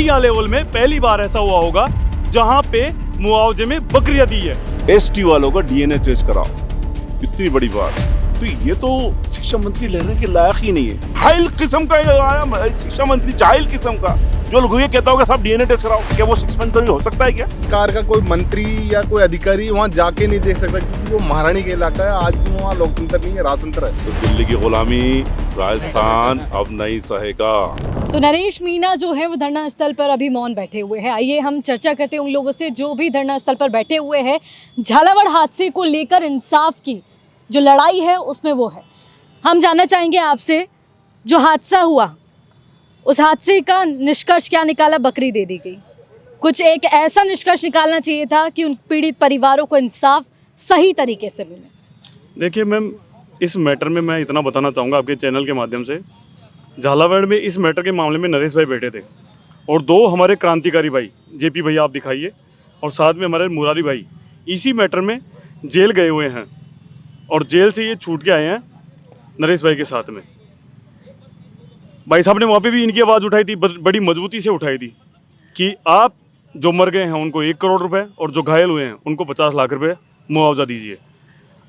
India level में पहली बार ऐसा हुआ होगा जहां पे मुआवजे में बकरियां दी है। एसटी वालों का डीएनए टेस्ट कराओ, इतनी बड़ी बात। तो ये तो शिक्षा मंत्री लेने के लायक ही नहीं है। जाहिल किस्म का आया शिक्षा मंत्री, जाहिल किस्म का, जो लोग ये कहता होगा सब डीएनए टेस्ट कराओ। क्या वो शिक्षा मंत्री हो सकता है क्या? सरकार का कोई मंत्री या कोई अधिकारी वहाँ जाके नहीं देख सकता, क्योंकि वो महारानी का इलाका है। आज भी वहाँ लोकतंत्र नहीं है, राजतंत्र है। तो दिल्ली की गुलामी राजस्थान अब नहीं सहेगा। तो नरेश मीना जो है वो धरना स्थल पर अभी मौन बैठे हुए हैं। आइए हम चर्चा करते हैं उन लोगों से जो भी धरना स्थल पर बैठे हुए हैं। झालावाड़ हादसे को लेकर इंसाफ की जो लड़ाई है उसमें वो है। हम जानना चाहेंगे आपसे, जो हादसा हुआ उस हादसे का निष्कर्ष क्या निकाला? बकरी दे दी गई। कुछ एक ऐसा निष्कर्ष निकालना चाहिए था कि उन पीड़ित परिवारों को इंसाफ सही तरीके से मिले। देखिए मैम, इस मैटर में मैं इतना बताना चाहूँगा आपके चैनल के माध्यम से। झालावाड़ में इस मैटर के मामले में नरेश भाई बैठे थे और दो हमारे क्रांतिकारी भाई, जेपी भैया आप दिखाइए, और साथ में हमारे मुरारी भाई इसी मैटर में जेल गए हुए हैं और जेल से ये छूट के आए हैं नरेश भाई के साथ में। भाई साहब ने वहाँ पे भी इनकी आवाज़ उठाई थी, बड़ी मजबूती से उठाई थी कि आप जो मर गए हैं उनको 1 करोड़ रुपए और जो घायल हुए हैं उनको 50 लाख रुपए मुआवजा दीजिए।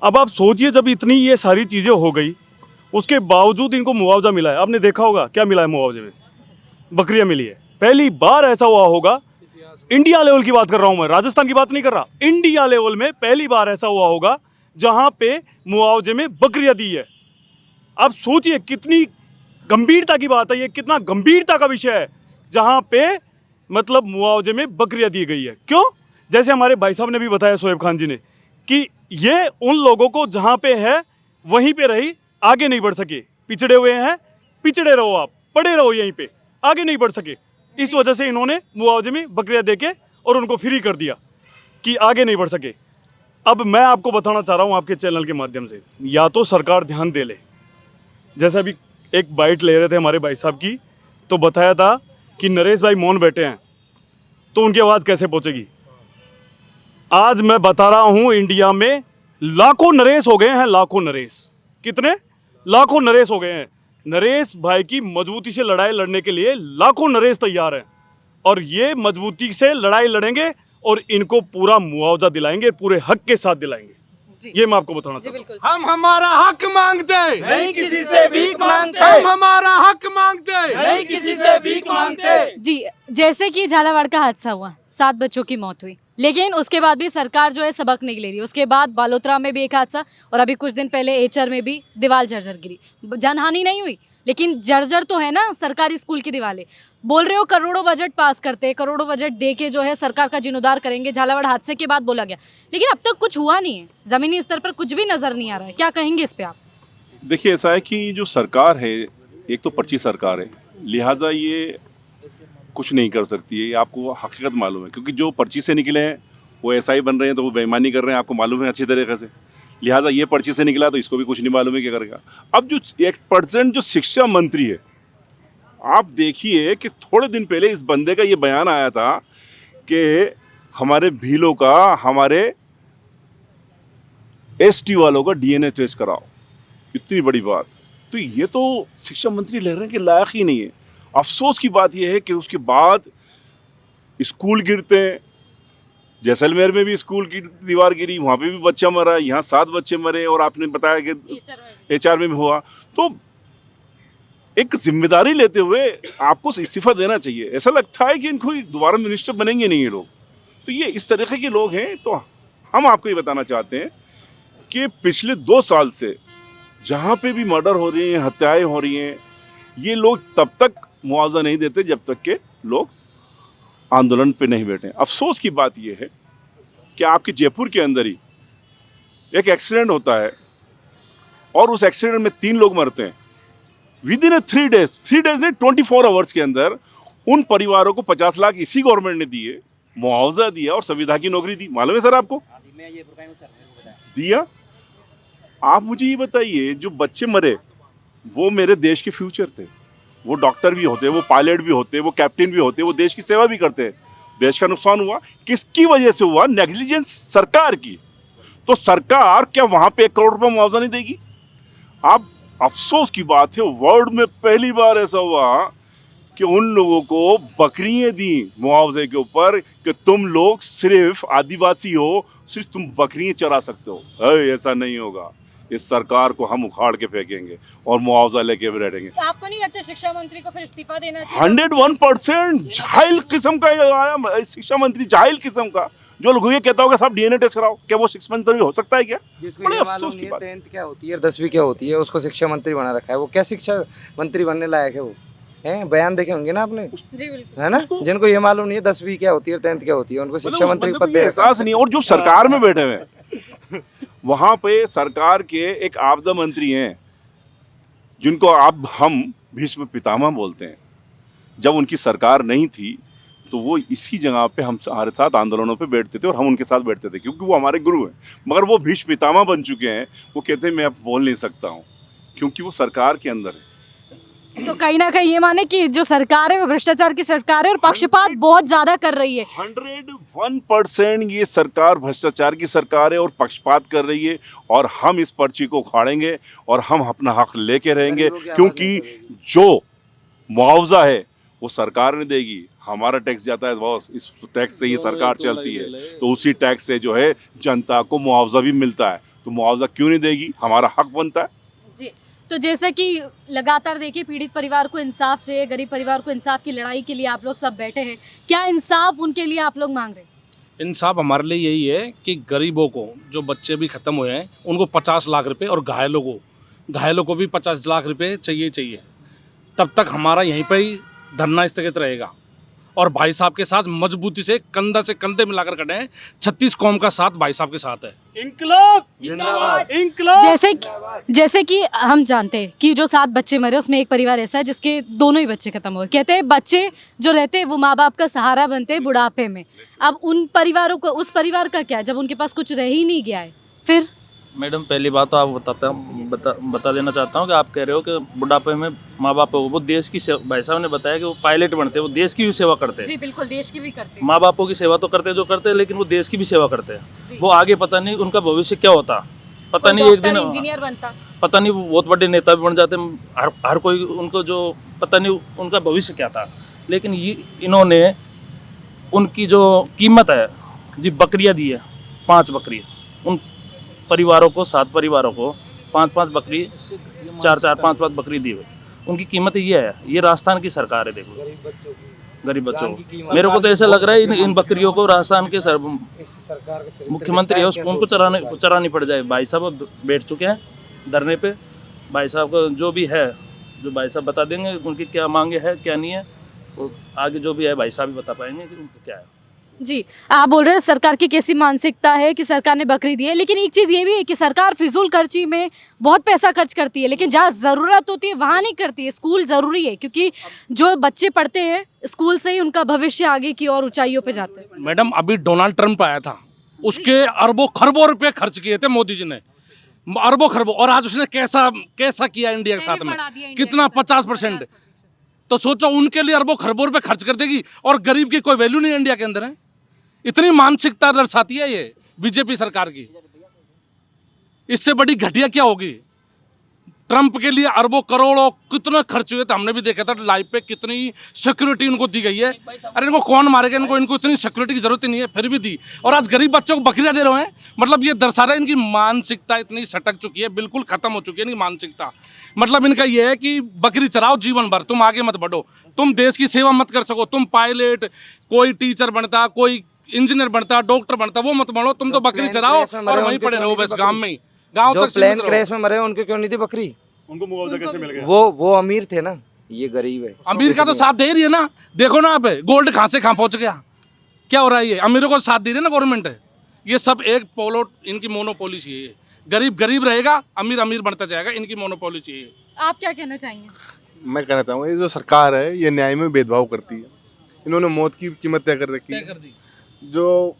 अब आप सोचिए, जब इतनी ये सारी चीज़ें हो गई उसके बावजूद इनको मुआवजा मिला है। आपने देखा होगा क्या मिला है मुआवजे में? बकरियां मिली है। पहली बार ऐसा हुआ होगा, इंडिया लेवल की बात कर रहा हूं मैं, राजस्थान की बात नहीं कर रहा। इंडिया लेवल में पहली बार ऐसा हुआ होगा जहां पे मुआवजे में बकरियां दी है। आप सोचिए कितनी गंभीरता की बात है, ये कितना गंभीरता का विषय है जहां पे मतलब मुआवजे में बकरियां दी गई है। क्यों? जैसे हमारे भाई साहब ने भी बताया, शोएब खान जी ने, कि ये उन लोगों को जहां पे है वहीं पे रही, आगे नहीं बढ़ सके, पिछड़े हुए हैं, पिछड़े रहो, आप पड़े रहो यहीं पे, आगे नहीं बढ़ सके। इस वजह से इन्होंने मुआवजे में बकरियां देके और उनको फ्री कर दिया कि आगे नहीं बढ़ सके। अब मैं आपको बताना चाह रहा हूं आपके चैनल के माध्यम से, या तो सरकार ध्यान दे ले। जैसे अभी एक बाइट ले रहे थे हमारे भाई साहब की, तो बताया था कि नरेश भाई मौन बैठे हैं, तो उनकी आवाज़ कैसे पहुंचेगी? आज मैं बता रहा हूं, इंडिया में लाखों नरेश हो गए हैं, लाखों नरेश। कितने? लाखों नरेश हो गए हैं। नरेश भाई की मजबूती से लड़ाई लड़ने के लिए लाखों नरेश तैयार हैं और ये मजबूती से लड़ाई लड़ेंगे और इनको पूरा मुआवजा दिलाएंगे, पूरे हक के साथ दिलाएंगे। ये मैं आपको बताना चाहता हूँ। हम हमारा हक मांगते नहीं किसी से भीख मांगते, हम हमारा हक मांगते नहीं किसी से भीख मांगते। जी, जैसे कि झालावाड़ का हादसा हुआ, 7 बच्चों की मौत हुई, लेकिन उसके बाद भी सरकार जो है सबक नहीं ले रही। उसके बाद बालोतरा में भी एक हादसा और अभी कुछ दिन पहले एचआर में भी दीवार जर्जर गिरी। जानहानि नहीं हुई, लेकिन जर्जर तो है ना सरकारी स्कूल की दीवारें। बोल रहे हो करोड़ों बजट पास करते, करोड़ों बजट दे के जो है सरकार का जीर्णोद्धार करेंगे। झालावाड़ हादसे के बाद बोला गया, लेकिन अब तक कुछ हुआ नहीं है, जमीनी स्तर पर कुछ भी नजर नहीं आ रहा है। क्या कहेंगे इस पे आप? देखिए, ऐसा है कि जो सरकार है, एक तो पर्ची सरकार है, लिहाजा ये कुछ नहीं कर सकती है। ये आपको हकीकत मालूम है, क्योंकि जो पर्ची से निकले हैं वो ऐसा ही बन रहे हैं, तो वो बेईमानी कर रहे हैं, आपको मालूम है अच्छी तरीके से। लिहाजा ये पर्ची से निकला तो इसको भी कुछ नहीं मालूम है क्या करेगा। अब जो 1% जो शिक्षा मंत्री है, आप देखिए कि थोड़े दिन पहले इस बंदे का ये बयान आया था कि हमारे भीलों का, हमारे एसटी वालों का डीएनए टेस्ट कराओ, इतनी बड़ी बात। तो ये तो शिक्षा मंत्री लेने के लायक ही नहीं है। अफसोस की बात यह है कि उसके बाद स्कूल गिरते हैं। जैसलमेर में भी स्कूल की दीवार गिरी, वहाँ पे भी बच्चा मरा, यहाँ 7 बच्चे मरे, और आपने बताया कि एचआर में भी हुआ। तो एक जिम्मेदारी लेते हुए आपको इस्तीफा देना चाहिए। ऐसा लगता है कि इनको दोबारा मिनिस्टर बनेंगे नहीं ये लोग। तो ये इस तरीके के लोग हैं। तो हम आपको ये बताना चाहते हैं कि पिछले 2 साल से जहाँ पे भी मर्डर हो रही हैं, हत्याएं हो रही हैं, ये लोग तब तक मुआवजा नहीं देते जब तक के लोग आंदोलन पे नहीं बैठे। अफसोस की बात यह है कि आपके जयपुर के अंदर ही एक एक्सीडेंट होता है और उस एक्सीडेंट में 3 लोग मरते हैं। विद इन 3 डेज ने 24 आवर्स के अंदर उन परिवारों को 50 लाख इसी गवर्नमेंट ने दिए, मुआवजा दिया और संविदा की नौकरी दी। मालूम है सर आपको? दिया। आप मुझे ये बताइए, जो बच्चे मरे वो मेरे देश के फ्यूचर थे। वो डॉक्टर भी होते, वो पायलट भी होते, वो कैप्टन भी होते, वो देश की सेवा भी करते। देश का नुकसान हुआ, किसकी वजह से हुआ? नेग्लिजेंस सरकार की। तो सरकार क्या वहां पे 1 करोड़ रुपए मुआवजा नहीं देगी? आप, अफसोस की बात है, वर्ल्ड में पहली बार ऐसा हुआ कि उन लोगों को बकरियां दी मुआवजे के ऊपर कि तुम लोग सिर्फ आदिवासी हो, सिर्फ तुम बकरियां चरा सकते हो। ऐसा नहीं होगा। इस सरकार को हम उखाड़ के फेंकेंगे और मुआवजा लेके भी रहेंगे। तो आपको नहीं लगता शिक्षा मंत्री को फिर इस्तीफा देना चाहिए? 101% जाहिल किस्म का आया शिक्षा मंत्री, जाहिल किस्म का, जो लोग ये कहता होगा सब डीएनए टेस्ट कराओ। क्या वो शिक्षा मंत्री हो सकता है क्या? जिसको बड़े ये अफसोस मालूम की नहीं है बात। 10th क्या होती है, 10वीं क्या होती है, उसको शिक्षा मंत्री बना रखा है। वो क्या शिक्षा मंत्री बनने लायक है? वो हैं, बयान देखे होंगे ना आपने, जी बिल्कुल। है ना? जिनको ये मालूम नहीं है 10वीं क्या होती है, 10th क्या होती है, उनको शिक्षा मंत्री मतलब पद ये दे रखा है। एहसास नहीं है। और जो सरकार में बैठे हुए हैं वहां पे सरकार के एक आपदा मंत्री हैं जिनको अब हम भीष्म पितामह बोलते हैं। जब उनकी सरकार नहीं थी तो वो इसी जगह पे हम हमारे साथ आंदोलनों पे बैठते थे और हम उनके साथ बैठते थे, क्योंकि वो हमारे गुरु हैं। मगर वो भीष्म पितामह बन चुके हैं। वो कहते हैं मैं अब बोल नहीं सकता हूँ, क्योंकि वो सरकार के अंदर है। तो कहीं ना कहीं ये माने कि जो सरकार है वो भ्रष्टाचार की सरकार है और पक्षपात बहुत ज्यादा कर रही है। 101% ये सरकार भ्रष्टाचार की सरकार है और पक्षपात कर रही है। और हम इस पर्ची को उखाड़ेंगे और हम अपना हक लेके रहेंगे, गरीबों की आवाज़ क्योंकि नहीं करेगी। जो मुआवजा है वो सरकार नहीं देगी। हमारा टैक्स जाता है बॉस, इस टैक्स से ही सरकार चलती है, तो उसी टैक्स से जो है जनता को मुआवजा भी मिलता है। तो मुआवजा क्यों नहीं देगी? हमारा हक बनता है। जी, तो जैसा कि लगातार देखिए पीड़ित परिवार को इंसाफ चाहिए, गरीब परिवार को इंसाफ की लड़ाई के लिए आप लोग सब बैठे हैं। क्या इंसाफ उनके लिए आप लोग मांग रहे हैं? इंसाफ हमारे लिए यही है कि गरीबों को, जो बच्चे भी ख़त्म हुए हैं उनको 50 लाख रुपए और घायलों को भी 50 लाख रुपए चाहिए। तब तक हमारा यहीं पे ही धरना स्थगित रहेगा और भाई साहब के साथ मजबूती से कंधे मिलाकर खड़े हैं। 36 कौम का साथ भाई साहब के साथ है। इनकलाब जिंदाबाद। इनकलाब। जैसे कि हम जानते हैं कि जो 7 बच्चे मरे उसमें एक परिवार ऐसा है जिसके दोनों ही बच्चे खत्म हुए। कहते हैं बच्चे जो रहते हैं वो माँ बाप का सहारा बनते हैं बुढ़ापे में। अब उन परिवारों को, उस परिवार का क्या जब उनके पास कुछ रह ही नहीं गया है? फिर मैडम पहली बात तो आप बता देना चाहता हूँ कि आप कह रहे हो कि बुढ़ापे में माँ बाप वो देश की सेवा, भाई साहब ने बताया कि वो पायलट बनते हैं, वो देश की भी सेवा करते हैं। जी बिल्कुल, देश की भी करते हैं। माँ बापों की सेवा तो करते हैं जो करते हैं, लेकिन वो देश की भी सेवा करते हैं। वो आगे पता नहीं उनका भविष्य क्या होता, पता नहीं एक दिन इंजीनियर बनता, पता नहीं वो बहुत बड़े नेता भी बन जाते। हर कोई उनको जो पता नहीं उनका भविष्य क्या था। लेकिन ये इन्होंने उनकी जो कीमत है जी, बकरियाँ दी है, 5 बकरियाँ उन परिवारों को, 7 परिवारों को 5-5 बकरी, 4-4, 5-5 बकरी दी हुई। उनकी कीमत ये है। ये राजस्थान की सरकार है। देखो गरीब बच्चों को, मेरे को तो ऐसा लग रहा है इन बकरियों को राजस्थान के मुख्यमंत्री है उनको चरानी पड़ जाए। भाई साहब अब बैठ चुके हैं धरने पे। भाई साहब का जो भी है, जो भाई साहब बता देंगे उनकी क्या मांगे है क्या नहीं है, और आगे जो भी है भाई साहब भी बता पाएंगे कि उनका क्या है। जी आप बोल रहे हैं सरकार की कैसी मानसिकता है कि सरकार ने बकरी दी है, लेकिन एक चीज़ ये भी है कि सरकार फिजूल खर्ची में बहुत पैसा खर्च करती है, लेकिन जहाँ ज़रूरत होती है वहाँ नहीं करती है। स्कूल ज़रूरी है क्योंकि जो बच्चे पढ़ते हैं स्कूल से ही उनका भविष्य आगे की और ऊंचाइयों पे जाते हैं। मैडम अभी डोनाल्ड ट्रंप आया था, उसके अरबों खरबों रुपए खर्च किए थे मोदी जी ने, अरबों खरबों, और आज उसने कैसा किया इंडिया के साथ में, कितना 50%। तो सोचो उनके लिए अरबों खरबों रुपए खर्च कर देगी और गरीब की कोई वैल्यू नहीं इंडिया के अंदर है। इतनी मानसिकता दर्शाती है ये बीजेपी सरकार की। इससे बड़ी घटिया क्या होगी? ट्रंप के लिए अरबों करोड़ों कितना खर्च हुए थे, हमने भी देखा था लाइव पे, कितनी सिक्योरिटी उनको दी गई है। अरे इनको कौन मारेगा? इनको इतनी सिक्योरिटी की जरूरत ही नहीं है, फिर भी दी। और आज गरीब बच्चों को बकरियां दे रहे हैं। मतलब ये दर्शा रहा है इनकी मानसिकता इतनी सटक चुकी है, बिल्कुल खत्म हो चुकी है इनकी मानसिकता। मतलब इनका ये है कि बकरी चराओ जीवन भर, तुम आगे मत बढ़ो, तुम देश की सेवा मत कर सको, तुम पायलट, कोई टीचर बनता, कोई इंजीनियर बनता, डॉक्टर बनता, वो मत बढ़ो, तुम तो बकरी चराओ और वहीं पड़े रहो बस गांव में ही। गांव जो तक प्लेन क्रैश में मरे उनको क्यों नहीं दी बकरी? उनको मुआवजा कैसे मिल गया? वो अमीर थे ना, ये गरीब है। अमीर का तो साथ दे रही है ना। देखो ना आप गोल्ड कहाँ से कहाँ पहुंच गया, क्या हो रहा है? ये अमीरों को साथ दे रही है ना गवर्नमेंट। ये सब एक इनकी मोनोपोली चाहिए। गरीब गरीब रहेगा, अमीर अमीर बढ़ता जाएगा, इनकी मोनोपोली चाहिए। आप क्या कहना चाहेंगे? मैं कहना चाहूँगा ये जो सरकार है ये न्याय में भेदभाव करती है। इन्होंने मौत की कीमत तय कर रखी है। जो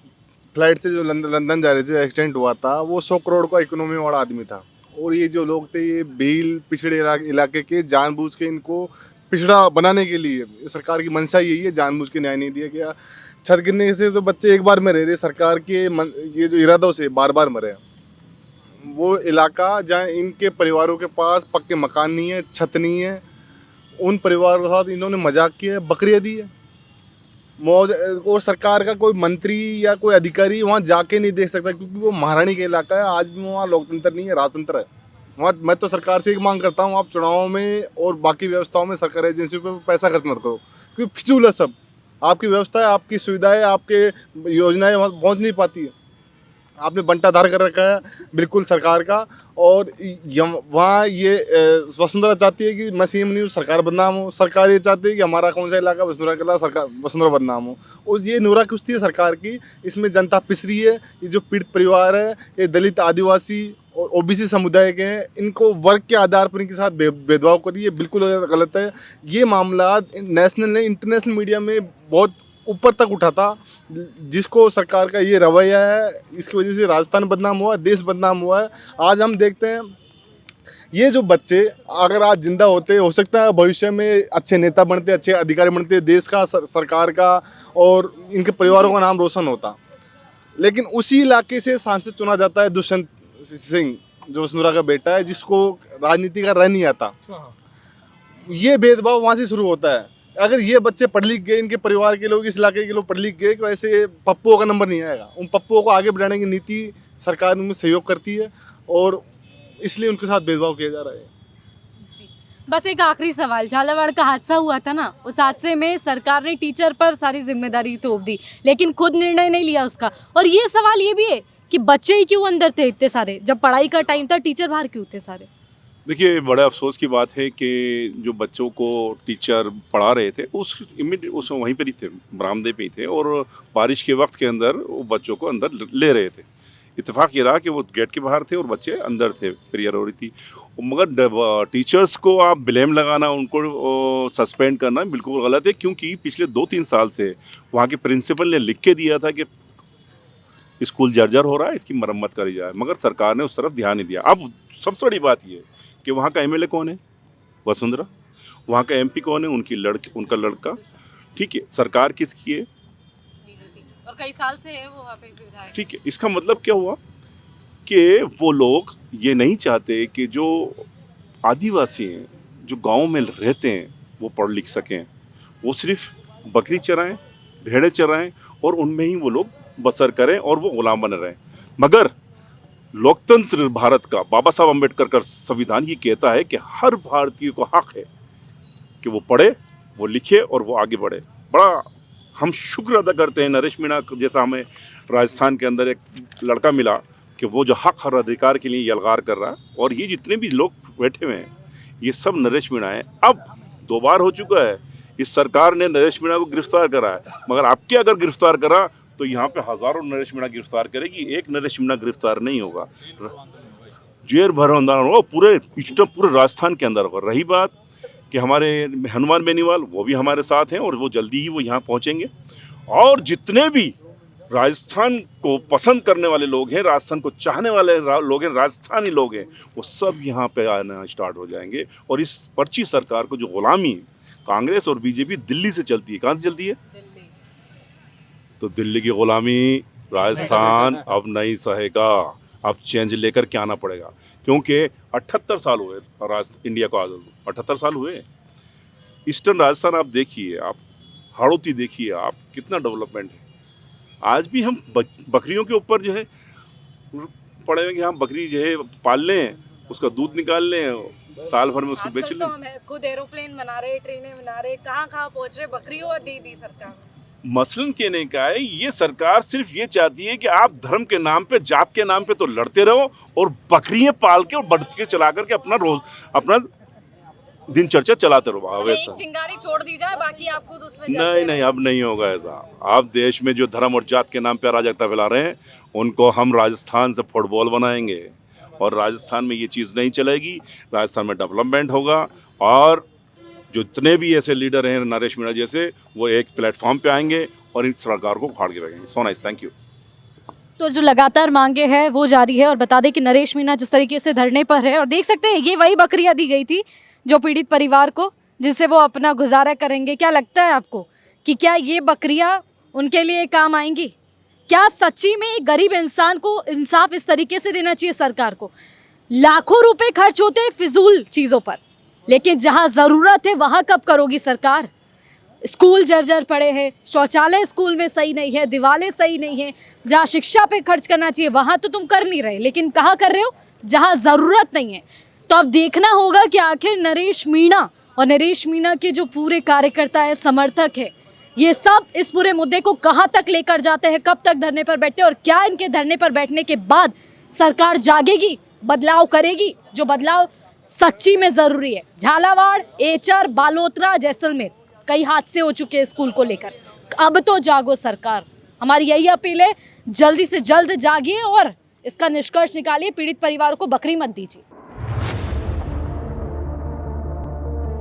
फ्लाइट से जो लंदन जा रहे थे, एक्सीडेंट हुआ था, वो 100 करोड़ का इकोनॉमी वाला आदमी था। और ये जो लोग थे ये भील पिछड़े इलाके के जानबूझ के इनको पिछड़ा बनाने के लिए सरकार की मंशा यही है, जानबूझ के न्याय नहीं दिया गया। छत गिरने से तो बच्चे एक बार में रह रहे, सरकार के ये जो इरादों से बार बार मरे। वो इलाका जहाँ इनके परिवारों के पास पक्के मकान नहीं है, छत नहीं है, उन परिवारों के साथ इन्होंने मजाक किया है, बकरियां दी है। मौज और सरकार का कोई मंत्री या कोई अधिकारी वहाँ जाके नहीं देख सकता, क्योंकि वो महारानी का इलाका है। आज भी वहाँ लोकतंत्र नहीं है, राजतंत्र है वहाँ। मैं तो सरकार से एक मांग करता हूँ, आप चुनावों में और बाकी व्यवस्थाओं में सरकारी एजेंसियों पर पैसा खर्च मत करो, क्योंकि फिजूल है सब। आपकी व्यवस्था है, आपकी सुविधाएं, आपके योजनाएं वहाँ पहुँच नहीं पाती है। आपने बंटाधार कर रखा है बिल्कुल सरकार का। और वहाँ ये वसुंधरा चाहती है कि मैं सीएम नहीं हूँ, सरकार बदनाम हो। सरकार ये चाहती है कि हमारा कौन सा इलाका वसुंधरा का इलाका, सरकार वसुंधरा बदनाम हो। और ये नूरा कुश्ती है सरकार की, इसमें जनता पिस रही है। ये जो पीड़ित परिवार है, ये दलित, आदिवासी और ओबीसी समुदाय के हैं, इनको वर्ग के आधार पर इनके साथ भेदभाव करिए, ये बिल्कुल गलत है। ये मामला नेशनल ने, इंटरनेशनल मीडिया में बहुत ऊपर तक उठा था। जिसको सरकार का ये रवैया है, इसकी वजह से राजस्थान बदनाम हुआ, देश बदनाम हुआ है। आज हम देखते हैं ये जो बच्चे अगर आज जिंदा होते, हो सकता है भविष्य में अच्छे नेता बनते, अच्छे अधिकारी बनते, देश का, सरकार का और इनके परिवारों का नाम रोशन होता। लेकिन उसी इलाके से सांसद चुना जाता है दुष्यंत सिंह, जो वसुंधरा का बेटा है, जिसको राजनीति का रह नहीं आता। ये भेदभाव वहाँ से शुरू होता है। अगर ये बच्चे पढ़ लिख गए, इनके परिवार के लोग, इस इलाके के लोग पढ़ लिख गए, तो ऐसे पप्पुओं का नंबर नहीं आएगा। उन पप्पुओं को आगे बढ़ाने की नीति सरकार उनमें सहयोग करती है और इसलिए उनके साथ भेदभाव किया जा रहा है। बस एक आखिरी सवाल, झालावाड़ का हादसा हुआ था ना, उस हादसे में सरकार ने टीचर पर सारी जिम्मेदारी थोप दी, लेकिन खुद निर्णय नहीं लिया उसका। और ये सवाल ये भी है कि बच्चे ही क्यों अंदर थे इतने सारे, जब पढ़ाई का टाइम था, टीचर बाहर क्यों थे सारे? देखिए, बड़े अफसोस की बात है कि जो बच्चों को टीचर पढ़ा रहे थे उस वहीं पर ही थे, बरामदे पे ही थे, और बारिश के वक्त के अंदर वो बच्चों को अंदर ले रहे थे। इत्तेफाक ये रहा कि वो गेट के बाहर थे और बच्चे अंदर थे, प्रेयर हो रही थी। मगर टीचर्स को आप ब्लेम लगाना, उनको सस्पेंड करना बिल्कुल गलत है, क्योंकि पिछले 2-3 साल से वहाँ के प्रिंसिपल ने लिख के दिया था कि स्कूल जर्जर हो रहा है, इसकी मरम्मत करी जाए, मगर सरकार ने उस तरफ ध्यान नहीं दिया। अब सबसे बड़ी बात ये है कि वहाँ का एमएलए कौन है? वसुंधरा। वहाँ का एमपी कौन है? उनका लड़का। ठीक है, सरकार किसकी है? और कई साल से है वो वहाँ पे विधायक। ठीक है, इसका मतलब क्या हुआ कि वो लोग ये नहीं चाहते कि जो आदिवासी हैं, जो गांव में रहते हैं, वो पढ़ लिख सकें। वो सिर्फ बकरी चराएं, भेड़ें चराएं और उनमें ही वो लोग बसर करें और वो गुलाम बने रहें। मगर लोकतंत्र भारत का, बाबा साहब अम्बेडकर का संविधान ये कहता है कि हर भारतीय को हक है कि वो पढ़े, वो लिखे और वो आगे बढ़े। बड़ा हम शुक्र अदा करते हैं, नरेश मीणा जैसा हमें राजस्थान के अंदर एक लड़का मिला कि वो जो हक और अधिकार के लिए यलगार कर रहा है। और ये जितने भी लोग बैठे हुए हैं, ये सब नरेश मीणा है। अब 2 बार हो चुका है, इस सरकार ने नरेश मीणा को गिरफ्तार करा है, मगर आपके अगर गिरफ्तार करा तो यहाँ पे हज़ारों नरेश मीणा गिरफ्तार करेगी, एक नरेश मीणा गिरफ्तार नहीं होगा। जेर भर अंदर होगा पूरे राजस्थान के अंदर होगा। रही बात कि हमारे हनुमान बेनीवाल, वो भी हमारे साथ हैं और वो जल्दी ही वो यहाँ पहुँचेंगे। और जितने भी राजस्थान को पसंद करने वाले लोग हैं, राजस्थान को चाहने वाले लोग हैं, राजस्थानी लोग हैं, वो सब यहाँ पे आना स्टार्ट हो जाएंगे। और इस पर्ची सरकार को जो गुलामी कांग्रेस और बीजेपी दिल्ली से चलती है, कहाँ से चलती है? तो दिल्ली की गुलामी राजस्थान अब नहीं सहेगा। अब चेंज लेकर के आना पड़ेगा, क्योंकि 78 साल हुए इंडिया को आज़ाद, 78 साल हुए। ईस्टर्न राजस्थान आप देखिए, आप हाड़ौती देखिए, आप कितना डेवलपमेंट है। आज भी हम बकरियों के ऊपर जो है पड़े हुए कि हम बकरी जो है पाल लें, उसका दूध निकाल लें, साल भर में उसको बेच लें। तो हम खुद एरोप्लेन बना रहे, ट्रेनें बना रहे, कहाँ पहुँच रहे, बकरियों दी सरकार। मसलन कहने का है, ये सरकार सिर्फ ये चाहती है कि आप धर्म के नाम पे, जात के नाम पे तो लड़ते रहो और बकरियां पाल के और बढ़के चला करके अपना दिनचर्या चलाते रहो। एक चिंगारी छोड़ दी जाए, बाकी आप खुद उसमें नहीं, अब नहीं होगा ऐसा। आप देश में जो धर्म और जात के नाम पे अराजकता फैला रहे हैं, उनको हम राजस्थान से फुटबॉल बनाएंगे और राजस्थान में ये चीज़ नहीं चलेगी। राजस्थान में डेवलपमेंट होगा और जो जितने भी ऐसे लीडर हैं नरेश मीणा जैसे, वो एक प्लेटफॉर्म पे आएंगे और इस सरकार को उखाड़ के रखेंगे। So nice, thank you. तो जो लगातार मांगे हैं वो जारी है। और बता दें कि नरेश मीणा जिस तरीके से धरने पर है, और देख सकते हैं ये वही बकरियां दी गई थी जो पीड़ित परिवार को, जिससे वो अपना गुजारा करेंगे। क्या लगता है आपको कि क्या ये बकरियां उनके लिए काम आएंगी? क्या सच्ची में एक गरीब इंसान को इंसाफ इस तरीके से देना चाहिए सरकार को? लाखों रुपए खर्च होते हैं फिजूल चीज़ों पर, लेकिन जहां ज़रूरत है वहां कब करोगी सरकार? स्कूल जर्जर पड़े हैं, शौचालय स्कूल में सही नहीं है, दीवारें सही नहीं है, जहाँ शिक्षा पे खर्च करना चाहिए वहाँ तो तुम कर नहीं रहे, लेकिन कहाँ कर रहे हो? जहाँ ज़रूरत नहीं है। तो अब देखना होगा कि आखिर नरेश मीणा और नरेश मीणा के जो पूरे कार्यकर्ता है, समर्थक है, ये सब इस पूरे मुद्दे को कहाँ तक लेकर जाते हैं, कब तक धरने पर बैठते हैं और क्या इनके धरने पर बैठने के बाद सरकार जागेगी, बदलाव करेगी, जो बदलाव सच्ची में ज़रूरी है। झालावाड़, एचर, बालोतरा, जैसलमेर कई हादसे हो चुके हैं स्कूल को लेकर। अब तो जागो सरकार, हमारी यही अपील है, जल्दी से जल्द जागिए और इसका निष्कर्ष निकालिए, पीड़ित परिवारों को बकरी मत दीजिए।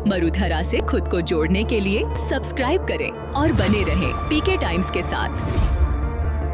मरुधरा से खुद को जोड़ने के लिए सब्सक्राइब करें और बने रहें पीके टाइम्स के साथ।